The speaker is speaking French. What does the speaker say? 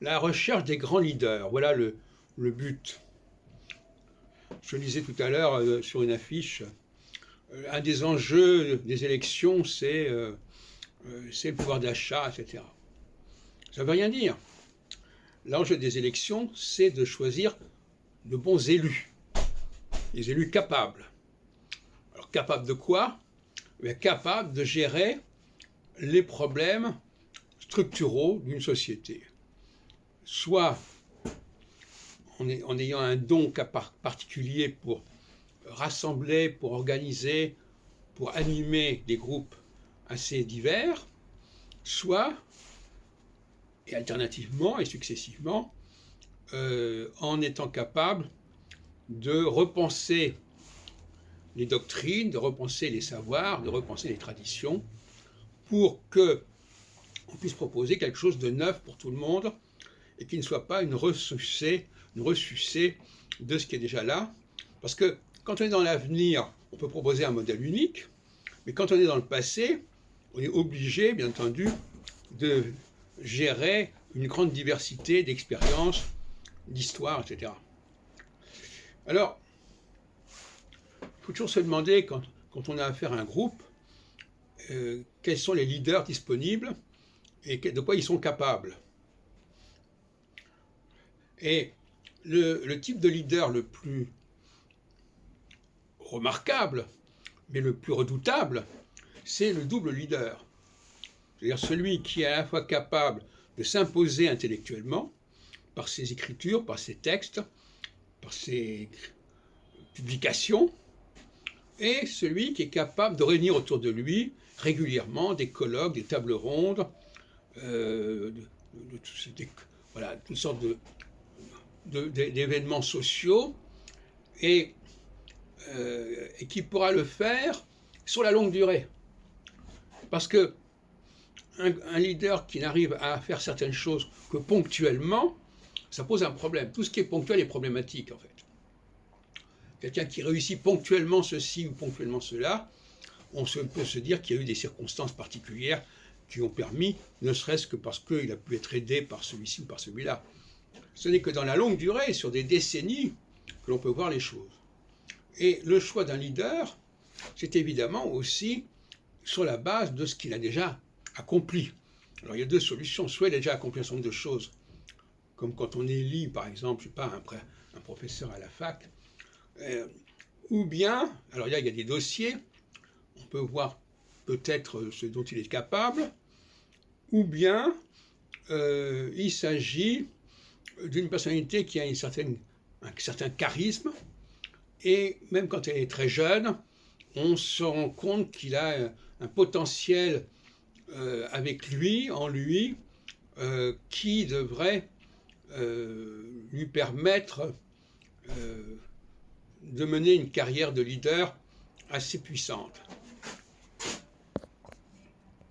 La recherche des grands leaders, voilà le but. Je lisais tout à l'heure sur une affiche, un des enjeux des élections, c'est le pouvoir d'achat, etc. Ça ne veut rien dire. L'enjeu des élections, c'est de choisir de bons élus, des élus capables. Alors capables de quoi? Capables de gérer les problèmes structuraux d'une société. Soit en ayant un don particulier pour rassembler, pour organiser, pour animer des groupes assez divers, soit, et alternativement et successivement, en étant capable de repenser les doctrines, de repenser les savoirs, de repenser les traditions, pour qu'on puisse proposer quelque chose de neuf pour tout le monde, et qui ne soit pas une ressucée de ce qui est déjà là. Parce que quand on est dans l'avenir, on peut proposer un modèle unique, mais quand on est dans le passé, on est obligé, bien entendu, de gérer une grande diversité d'expériences, d'histoires, etc. Alors, il faut toujours se demander, quand on a affaire à un groupe, quels sont les leaders disponibles et de quoi ils sont capables. Et le type de leader le plus remarquable, mais le plus redoutable, c'est le double leader. C'est-à-dire celui qui est à la fois capable de s'imposer intellectuellement par ses écritures, par ses textes, par ses publications, et celui qui est capable de réunir autour de lui régulièrement des colloques, des tables rondes, voilà, toutes sortes d'événements sociaux, et qui pourra le faire sur la longue durée. Parce que un leader qui n'arrive à faire certaines choses que ponctuellement, ça pose un problème. Tout ce qui est ponctuel est problématique, en fait. Quelqu'un qui réussit ponctuellement ceci ou ponctuellement cela, peut se dire qu'il y a eu des circonstances particulières qui ont permis, ne serait-ce que parce qu'il a pu être aidé par celui-ci ou par celui-là. Ce n'est que dans la longue durée, sur des décennies, que l'on peut voir les choses. Et le choix d'un leader, c'est évidemment aussi sur la base de ce qu'il a déjà accompli. Alors il y a deux solutions. Soit il a déjà accompli un certain nombre de choses, comme quand on élit, par exemple, je ne sais pas, un professeur à la fac, ou bien, alors là il y a des dossiers, on peut voir peut-être ce dont il est capable, ou bien il s'agit d'une personnalité qui a un certain charisme, et même quand elle est très jeune, on se rend compte qu'il a un potentiel avec lui, en lui, qui devrait lui permettre de mener une carrière de leader assez puissante.